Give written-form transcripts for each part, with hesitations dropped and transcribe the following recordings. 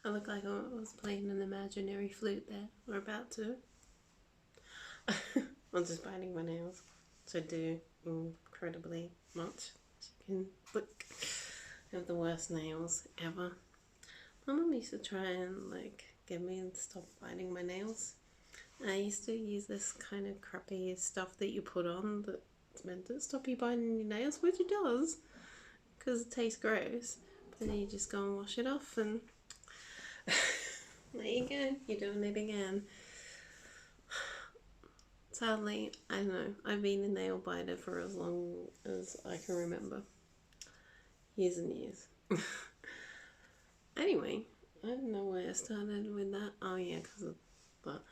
I look like I was playing an imaginary flute there. We're about to. I'm just biting my nails. So I do incredibly much. As you can look. I have the worst nails ever. My mum used to try and like get me to stop biting my nails. I used to use this kind of crappy stuff that you put on that's meant to stop you biting your nails, which it does, because it tastes gross. But then you just go and wash it off, and there you go, you're doing it again. Sadly, I don't know, I've been a nail biter for as long as I can remember. Years and years. Anyway, I don't know where I started with that. Oh yeah, because of that.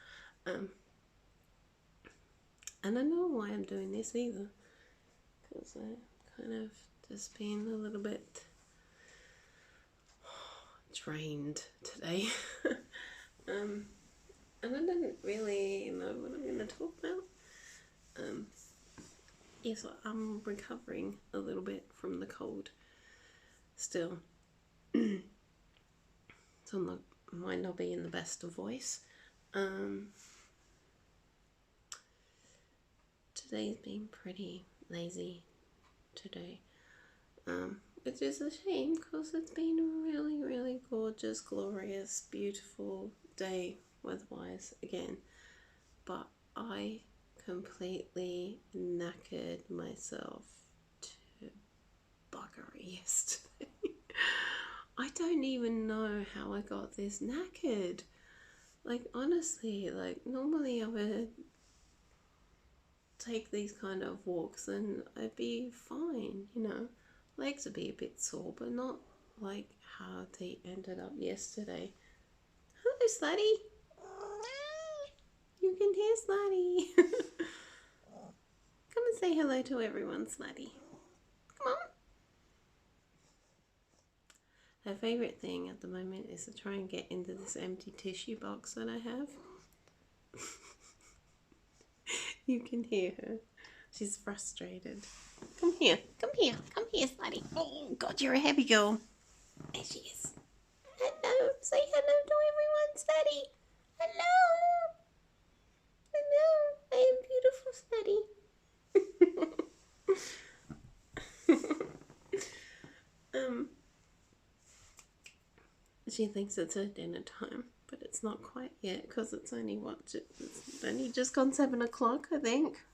And I don't know why I'm doing this either, because I kind of just been a little bit drained today. And I don't really know what I'm going to talk about. Yes, I'm recovering a little bit from the cold still. So might not be in the best of voice. Today's been pretty lazy today, which is a shame because it's been a really, really gorgeous, glorious, beautiful day weather-wise again. But I completely knackered myself to buggery yesterday. I don't even know how I got this knackered. Like, honestly, like, normally I would take these kind of walks and I'd be fine, you know. Legs would be a bit sore, but not like how they ended up yesterday. Hello, Slutty. You can hear Slutty. Come and say hello to everyone, Slutty. Come on. Her favourite thing at the moment is to try and get into this empty tissue box that I have. You can hear her. She's frustrated. Come here, Slutty. Oh, God, you're a heavy girl. There she is. Hello, say hello to everyone, Slutty. Hello. Hello, I am beautiful Slutty. She thinks it's her dinner time, but it's not quite yet because it's only it's only just gone 7 o'clock, I think.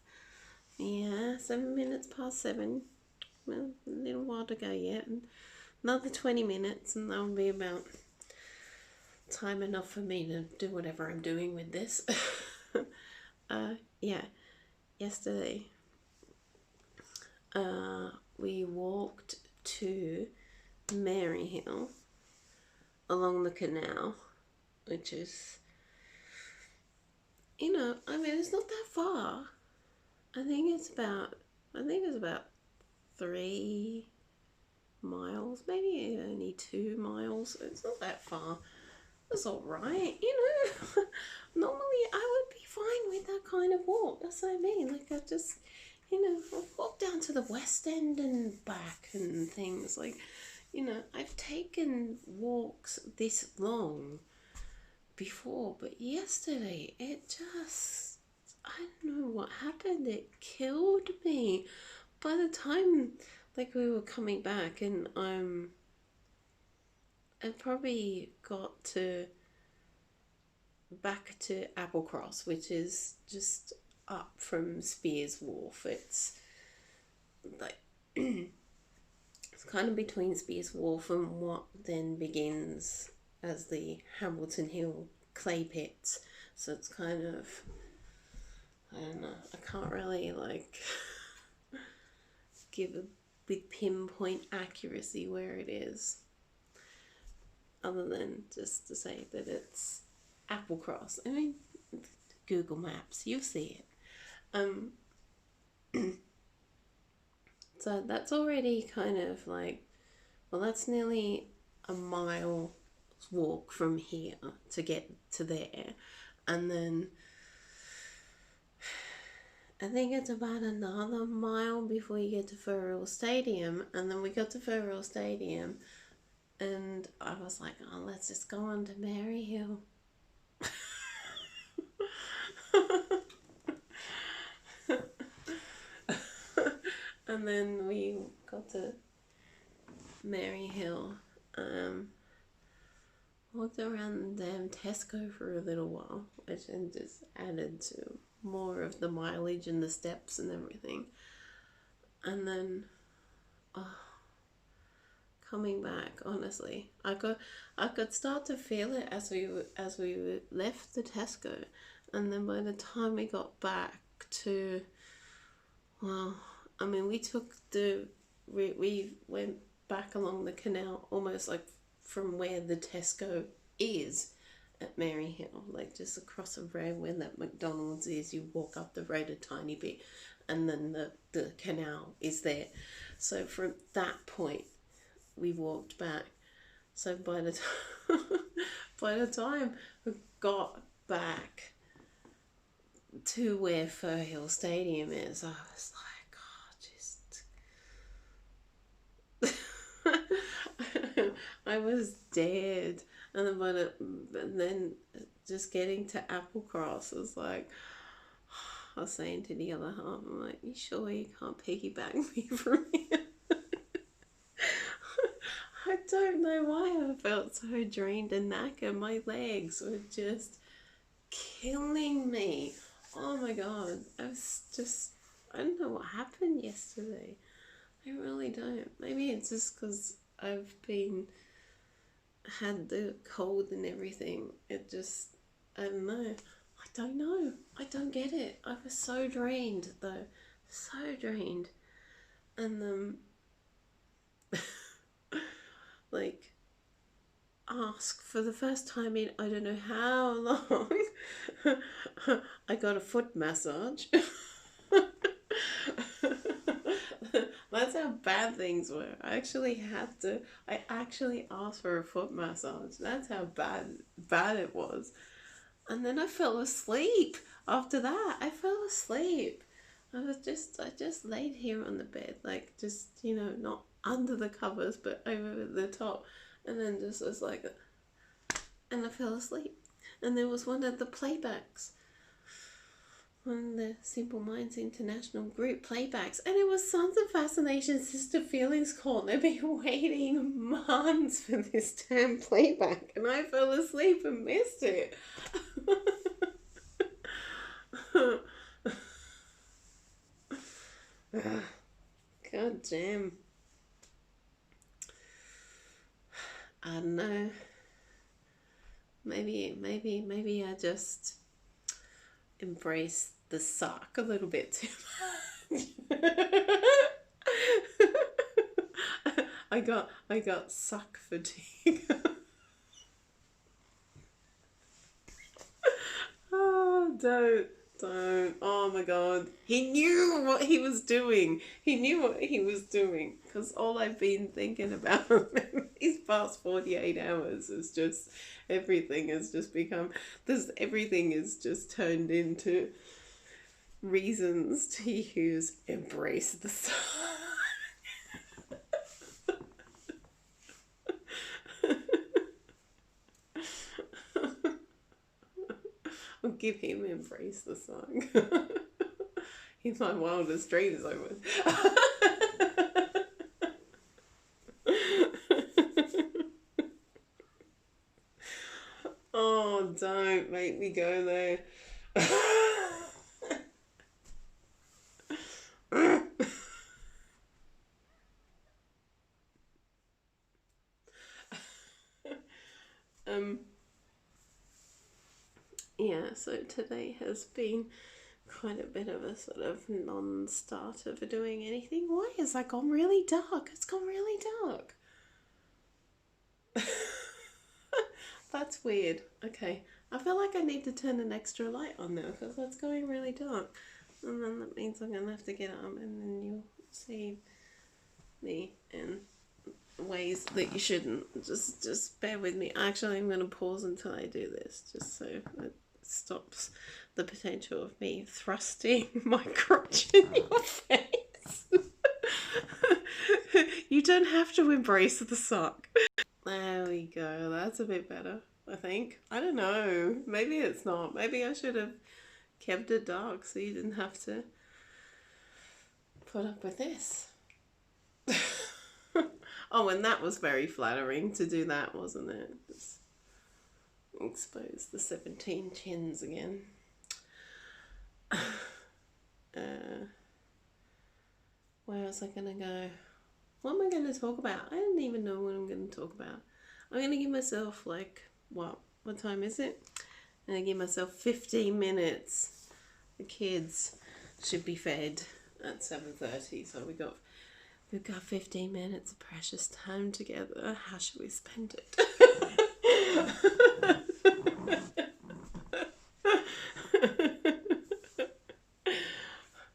Yeah, 7 minutes past 7. Well, a little while to go yet. And another 20 minutes, and that'll be about time enough for me to do whatever I'm doing with this. Yeah, yesterday we walked to Maryhill along the canal, which is, you know, I mean, it's not that far. I think it's about 3 miles, maybe only 2 miles. It's not that far. It's all right, you know. Normally I would be fine with that kind of walk. That's what I mean. Like, I just, you know, I'll walk down to the West End and back and things. Like, you know, I've taken walks this long before, but yesterday it just, I don't know what happened. It killed me. By the time, like, we were coming back, and I probably got back to Applecross, which is just up from Spears Wharf. It's like it's kind of between Spears Wharf and what then begins as the Hamilton Hill clay pits. So it's kind of, I don't know, I can't really like give with pinpoint accuracy where it is, other than just to say that it's Applecross. I mean, Google Maps, you'll see it. So that's already kind of like, well, that's nearly a mile's walk from here to get to there. And then I think it's about another mile before you get to Furrell Stadium. And then we got to Furrell Stadium, And I was like, oh, let's just go on to Maryhill. And then we got to Maryhill. Walked around the damn Tesco for a little while, which then just added to more of the mileage and the steps and everything. And then, coming back, honestly, I could start to feel it as we left the Tesco, and then by the time we got back to, well, I mean, we went back along the canal almost like from where the Tesco is at Maryhill, like just across the road where that McDonald's is. You walk up the road a tiny bit, and then the canal is there. So from that point, we walked back. So by the time we got back to where Firhill Stadium is, I was like, oh, I was dead. And then just getting to Applecross was like, I was saying to the other half, I'm like, you sure you can't piggyback me from here? I don't know why I felt so drained and knackered. My legs were just killing me. Oh my god. I don't know what happened yesterday. I really don't. Maybe it's just because I've had the cold and everything. I don't know. I don't get it. I was so drained though. So drained. And like, ask for the first time in I don't know how long, I got a foot massage. That's how bad things were. I actually asked for a foot massage. That's how bad it was. And then I fell asleep after that. I fell asleep. I just laid here on the bed, like just, not under the covers, but over the top. And then just was like, and I fell asleep. And there was one of the playbacks, one of the Simple Minds International group playbacks, and it was Sons of Fascination Sister Feelings Call. They've been waiting months for this damn playback, and I fell asleep and missed it. God damn. I don't know. Maybe I just embrace the suck a little bit too much. I got suck fatigue. Oh, don't. Oh my god. He knew what he was doing. Because all I've been thinking about these past 48 hours is just, everything has just turned into reasons to use embrace the sun. I'll give him embrace the song. He's my wildest dreams over. Oh, don't make me go there. Yeah, so today has been quite a bit of a sort of non-starter for doing anything. Why has that gone really dark? It's gone really dark. That's weird. Okay, I feel like I need to turn an extra light on now because that's going really dark. And then that means I'm going to have to get up and then you'll see me in ways that you shouldn't. Just bear with me. Actually, I'm going to pause until I do this just so it stops the potential of me thrusting my crotch in your face. You don't have to embrace the sock. There we go. That's a bit better, I think. I don't know. Maybe it's not. Maybe I should have kept it dark so you didn't have to put up with this. Oh, and that was very flattering to do that, wasn't it? Just expose the 17 chins again. Where was I going to go? What am I going to talk about? I don't even know what I'm going to talk about. I'm going to give myself like, what time is it? I'm going to give myself 15 minutes. The kids should be fed at 7:30, so we've got 15 minutes of precious time together. How should we spend it?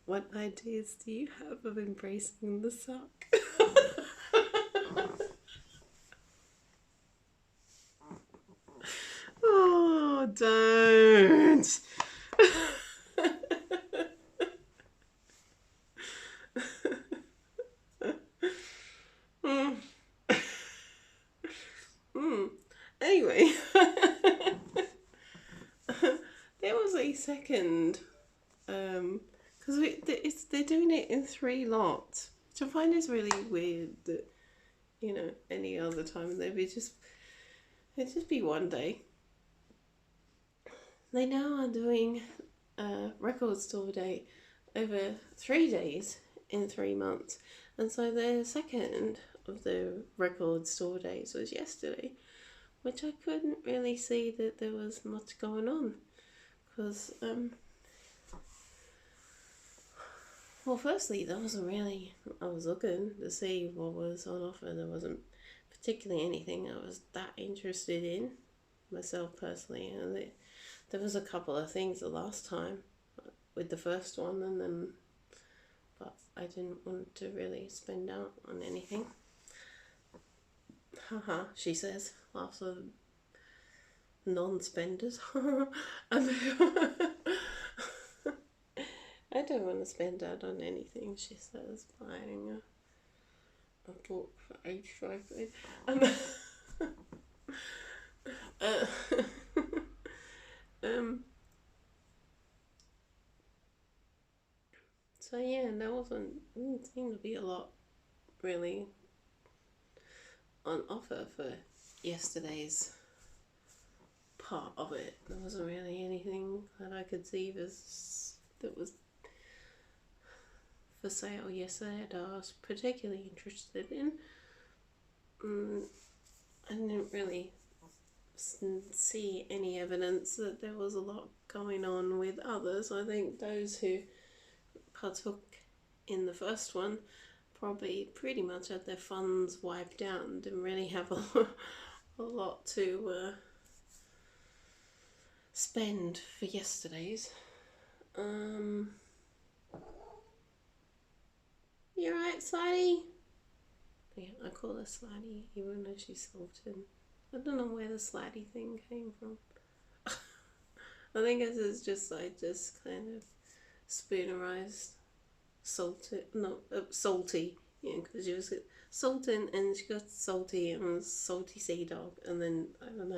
What ideas do you have of embracing the suck? Oh, don't. Anyway, there was a second, because they're doing it in 3 lots, which I find is really weird. That any other time it'd just be one day. They now are doing a record store day over 3 days in 3 months, and so the second of the record store days was yesterday, which I couldn't really see that there was much going on, because well, firstly, there wasn't really, I was looking to see what was on offer. There wasn't particularly anything I was that interested in myself personally, and there was a couple of things the last time with the first one, but I didn't want to really spend out on anything. Haha, she says, laughs at non-spenders. I don't want to spend out on anything, she says, buying a book for £85. So yeah, didn't seem to be a lot really on offer for yesterday's part of it. There wasn't really anything that I could see that was for sale yesterday that I was particularly interested in. I didn't really see any evidence that there was a lot going on with others. I think those who partook in the first one probably pretty much had their funds wiped out and didn't really have a lot to spend for yesterday's. You right, Slidey? Yeah, I call her Slidey even though she's salted. I don't know where the Slidey thing came from. I think it's just kind of spoonerized salty, yeah, because she was salting and she got salty and was salty sea dog, and then I don't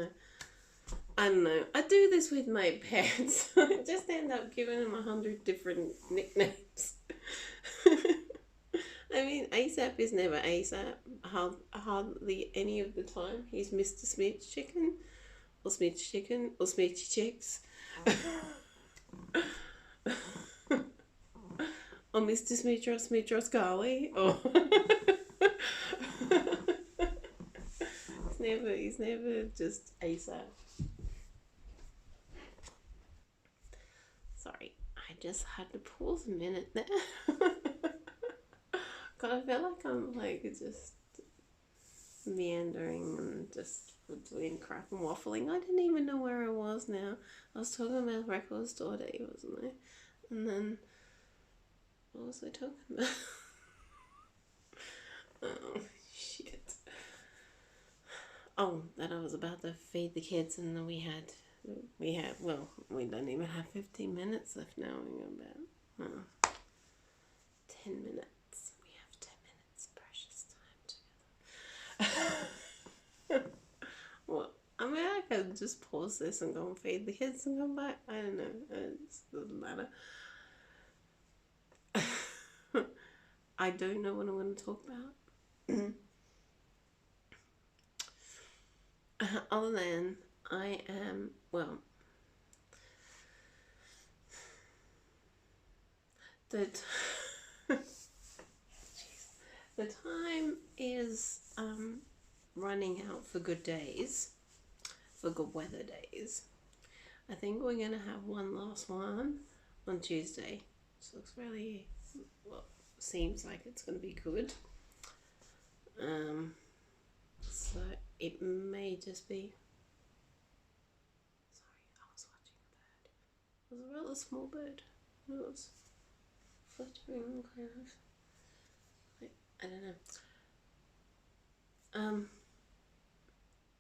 know. I do this with my pets. I just end up giving them 100 different nicknames. I mean, ASAP is never ASAP, hardly any of the time. He's Mr. Smith Chicken, or Smith Chicken, or Smitchy Chicks. Or Mr. Smithros Garley, or he's never just ASAP. Sorry, I just had to pause a minute there. God, I feel like I'm like just meandering and just doing crap and waffling. I didn't even know where I was now. I was talking about record store day, wasn't I? And then what was I talking about? Oh, shit. Oh, that I was about to feed the kids, and then we don't even have 15 minutes left now. We're about 10 minutes. We have 10 minutes precious time together. and just pause this and go and feed the kids and come back. I don't know. It doesn't matter. I don't know what I'm going to talk about. Other than I am, well, the the time is running out for good days, for good weather days. I think we're going to have one last one on Tuesday. This looks really, well, seems like it's going to be good. So it may just be. Sorry, I was watching a bird. It was a rather small bird. It was fluttering kind of. I don't know.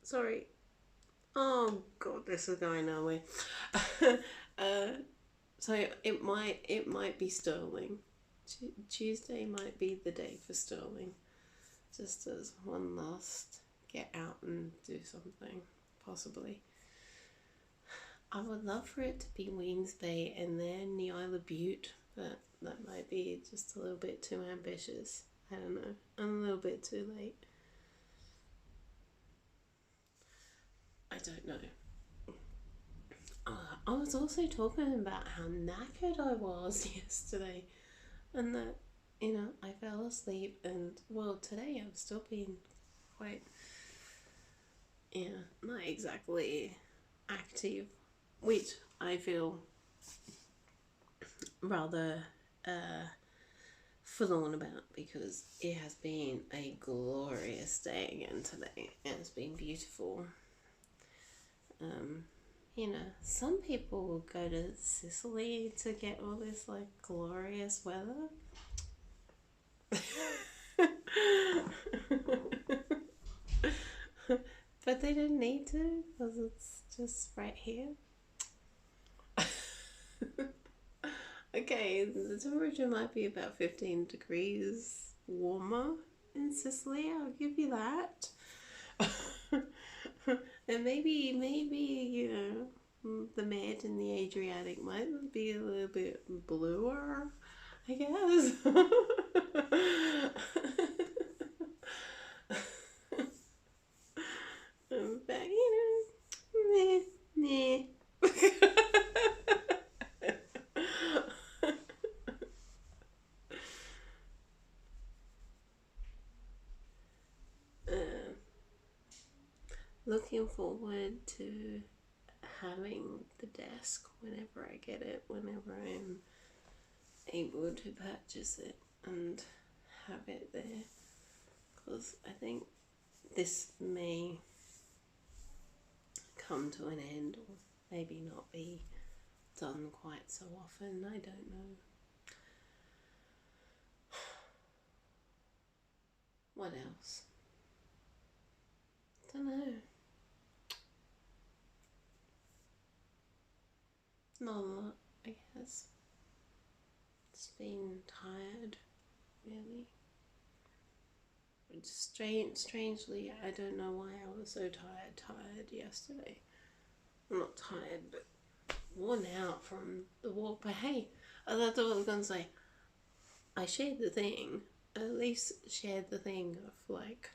Sorry. Oh god, this is going nowhere. So it might be Sterling. Tuesday might be the day for Sterling. Just as one last get out and do something, possibly. I would love for it to be Wings Bay and then the Isle of Bute, but that might be just a little bit too ambitious. I don't know. I'm a little bit too late. I don't know. I was also talking about how knackered I was yesterday, and that, I fell asleep, and well, today I've still been quite, not exactly active, which I feel rather forlorn about, because it has been a glorious day again today. It's been beautiful. Some people will go to Sicily to get all this like glorious weather. But they didn't need to, because it's just right here. Okay, the temperature might be about 15 degrees warmer in Sicily, I'll give you that. And maybe, the Med in the Adriatic might be a little bit bluer, I guess. But, meh. Looking forward to having the desk whenever I get it, whenever I'm able to purchase it and have it there, because I think this may come to an end, or maybe not be done quite so often. I don't know. What else? Don't know. Not a lot, I guess. It's been tired, really. Strangely, I don't know why I was so tired yesterday. I'm not tired, but worn out from the walk. But hey, that's what I was going to say. I shared the thing, at least shared the thing of like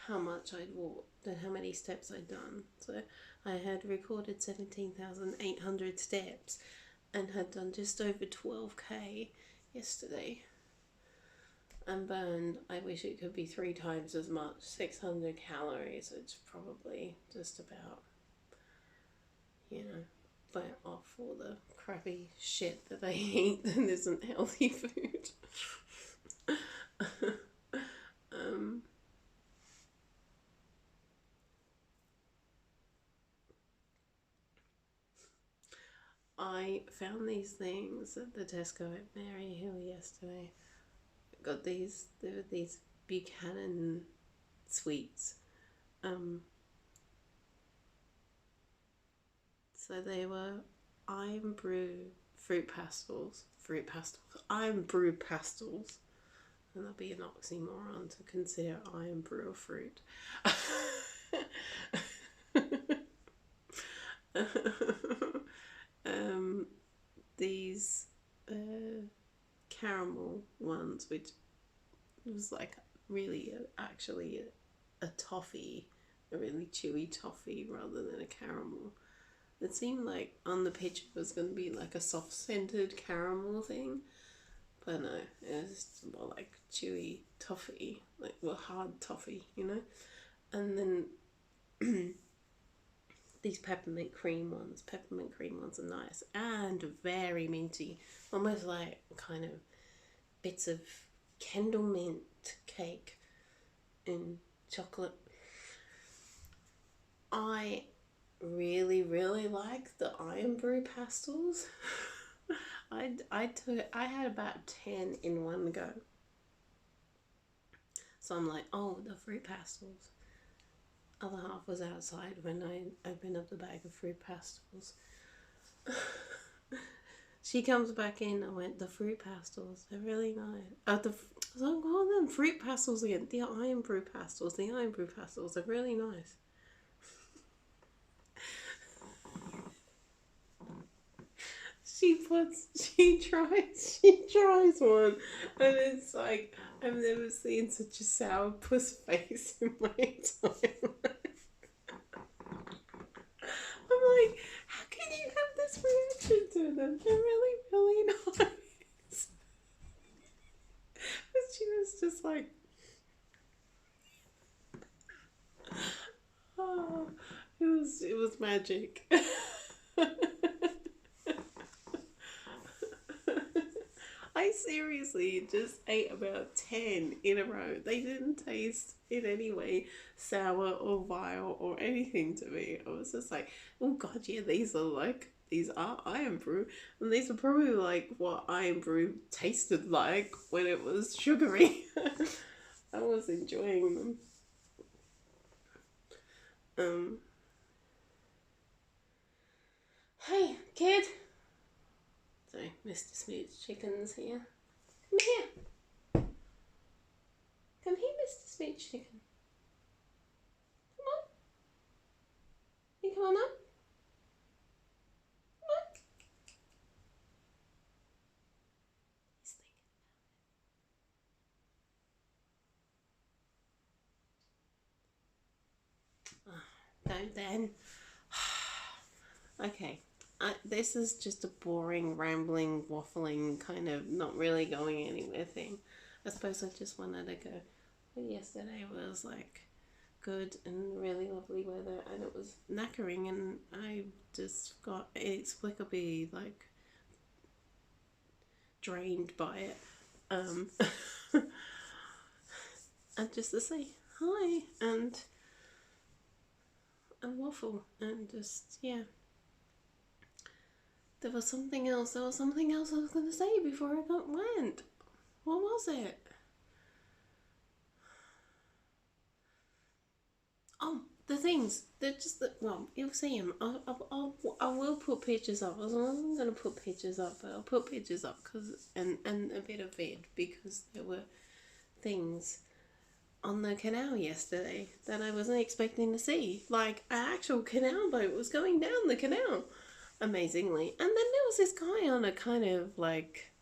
how much I'd walked and how many steps I'd done. So I had recorded 17,800 steps and had done just over 12k yesterday. And burned, I wish it could be 3 times as much, 600 calories, which probably just about, burnt off all the crappy shit that I eat that isn't healthy food. I found these things at the Tesco at Mary Hill yesterday. Got these, there were these Buchanan sweets. So they were Iron Brew fruit pastels. Iron Brew pastels. And that'll be an oxymoron to consider Iron Brew a fruit. um, these caramel ones, which was like really actually a toffee, a really chewy toffee rather than a caramel. It seemed like on the picture it was going to be like a soft scented caramel thing, but no, it was more like chewy toffee, like well hard toffee, you know. And then these peppermint cream ones are nice and very minty, almost like kind of bits of Kendall mint cake in chocolate. I really like the Iron Brew pastels. I had about 10 in one go. So I'm like, oh, the fruit pastels. Other half was outside when I opened up the bag of fruit pastels. She comes back in. I went, the fruit pastels, they're really nice. So I'm calling them fruit pastels again. The Iron Brew pastels. The Iron Brew pastels, they're really nice. She tries one, and it's like, I've never seen such a sourpuss face in my entire life. I'm like, how can you have this reaction to them? They're really nice. But she was just like, oh, it was magic. I seriously just ate about 10 in a row. They didn't taste in any way sour or vile or anything to me. I was just like, oh god, yeah, these are Iron Brew. And these are probably like what Iron Brew tasted like when it was sugary. I was enjoying them. Hey, kid. So, Mr. Smooth's chicken's here. Come here. Come here, Mr. Smooch Chicken. Come on. You come on up. Come on. He's thinking. Don't then. Okay. This is just a boring, rambling, waffling, kind of not really going anywhere thing. I suppose I just wanted to go. But yesterday was like good and really lovely weather, and it was knackering, and I just got inexplicably like drained by it. And just to say hi and waffle and just yeah. There was something else I was going to say before I went. What was it? Oh, the things. They're just, well, you'll see them. I will put pictures up. I wasn't going to put pictures up, but I'll put pictures up and a bit of vid because there were things on the canal yesterday that I wasn't expecting to see. Like, an actual canal boat was going down the canal. Amazingly. And then there was this guy on a kind of like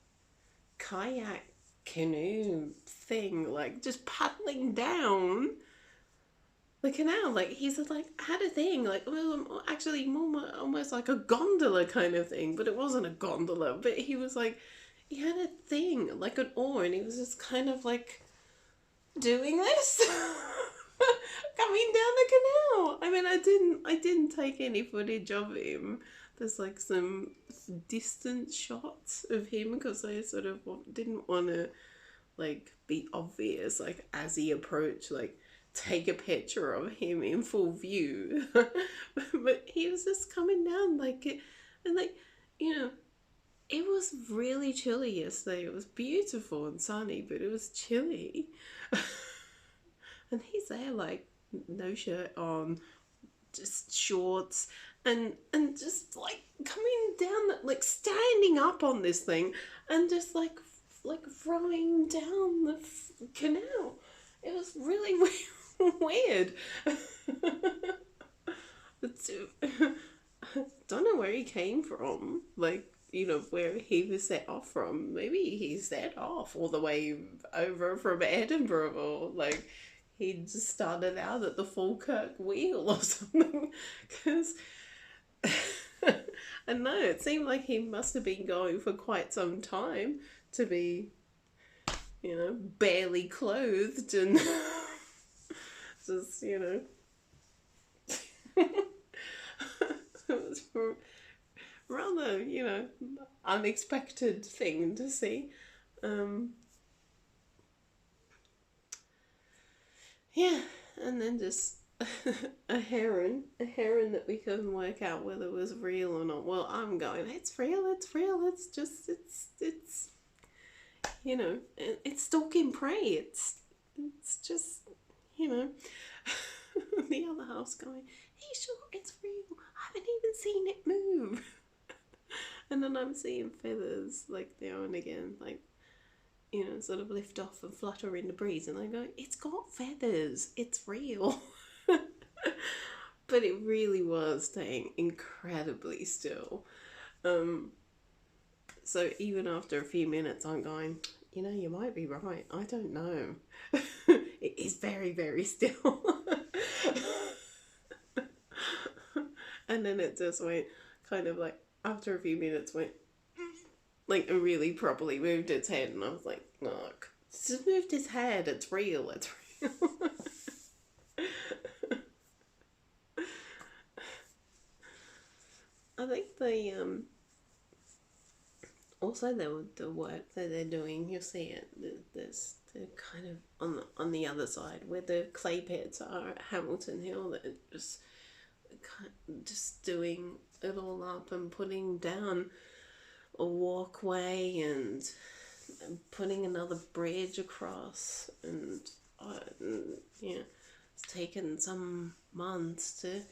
kayak canoe thing, like just paddling down the canal. Like he's like had a thing, like well, actually more almost like a gondola kind of thing, but it wasn't a gondola. But he was like, he had a thing like an oar, and he was just kind of like doing this. Coming down the canal. I mean, I didn't take any footage of him. There's like some distant shots of him because I sort of didn't want to like be obvious, like as he approached, like take a picture of him in full view. But he was just coming down like it, and like, you know, it was really chilly yesterday. It was beautiful and sunny, but it was chilly. And he's there like no shirt on, just shorts, and just like coming down, like standing up on this thing, and just like rowing down the canal. It was really Weird. It's, don't know where he came from. Like, you know, where he was set off from. Maybe he set off all the way over from Edinburgh, or like he just started out at the Falkirk wheel or something. Because I know it seemed like he must have been going for quite some time to be, you know, barely clothed and just, you know. It was rather, you know, unexpected thing to see. Yeah, and then just a heron that we couldn't work out whether it was real or not. Well, I'm going, it's real, it's just, it's, you know, it's stalking prey. It's just, you know. The other half's going, are you sure it's real? I haven't even seen it move. And then I'm seeing feathers, like, now and again, like, you know, sort of lift off and flutter in the breeze. And I go, it's got feathers. It's real. But it really was staying incredibly still. So even after a few minutes, I'm going, you know, you might be right. I don't know. It is very, very still. And then it just went kind of like, after a few minutes, went like, and really properly moved its head. And I was like, look, it's just moved its head. It's real. It's real. I think also the work that they're doing, you'll see it. There's the kind of on the other side where the clay pits are at Hamilton Hill. That just doing it all up and putting down a walkway and putting another bridge across, and yeah, it's taken some months to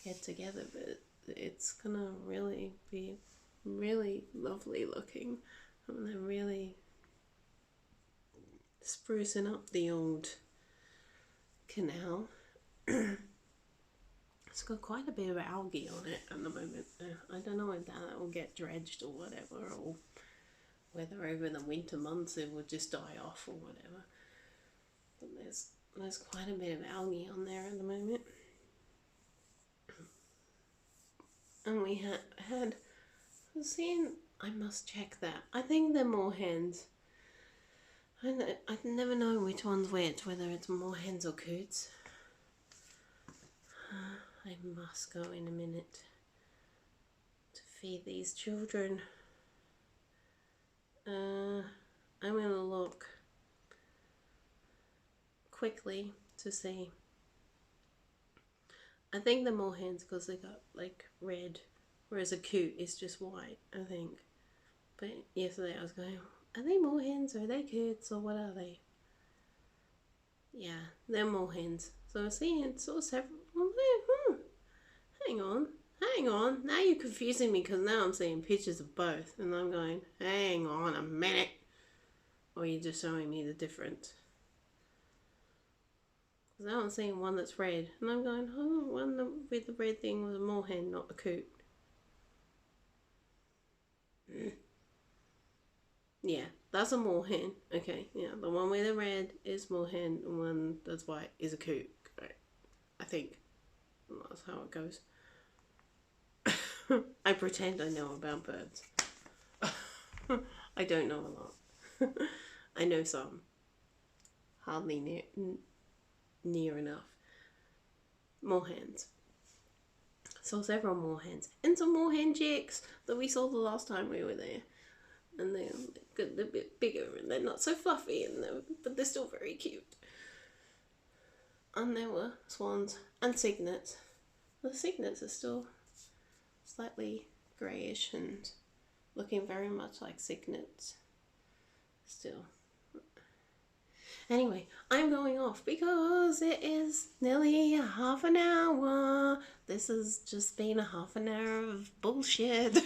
get together, but it's gonna really be really lovely looking. I mean, they're really sprucing up the old canal. It's got quite a bit of algae on it at the moment. I don't know whether that will get dredged or whatever, or whether over the winter months it will just die off or whatever. But there's quite a bit of algae on there at the moment. And we had seeing, I must check that. I think they're moorhens. I never know which one's which, whether it's moorhens or coots. I must go in a minute to feed these children. I'm going to look quickly to see. I think they're moorhens because they got like red, whereas a coot is just white, I think. But yesterday I was going, are they moorhens or are they coots or what are they? Yeah, they're moorhens. So I'm seeing sort of several. Hang on. Now you're confusing me because now I'm seeing pictures of both, and I'm going, hang on a minute. Or you're just showing me the difference. Because now I'm seeing one that's red, and I'm going, oh, one with the red thing was a moorhen, not a coot. Yeah, that's a moorhen. Okay, yeah, the one with the red is moorhen, the one that's white is a coot. Right. I think that's how it goes. I pretend I know about birds. I don't know a lot. I know some. Hardly near enough. Moorhens. Saw several moorhens. And some moorhen chicks that we saw the last time we were there. And they're a bit bigger and they're not so fluffy, but they're still very cute. And there were swans and cygnets. The cygnets are still slightly greyish and looking very much like cygnets still. Anyway, I'm going off because it is nearly half an hour. This has just been a half an hour of bullshit.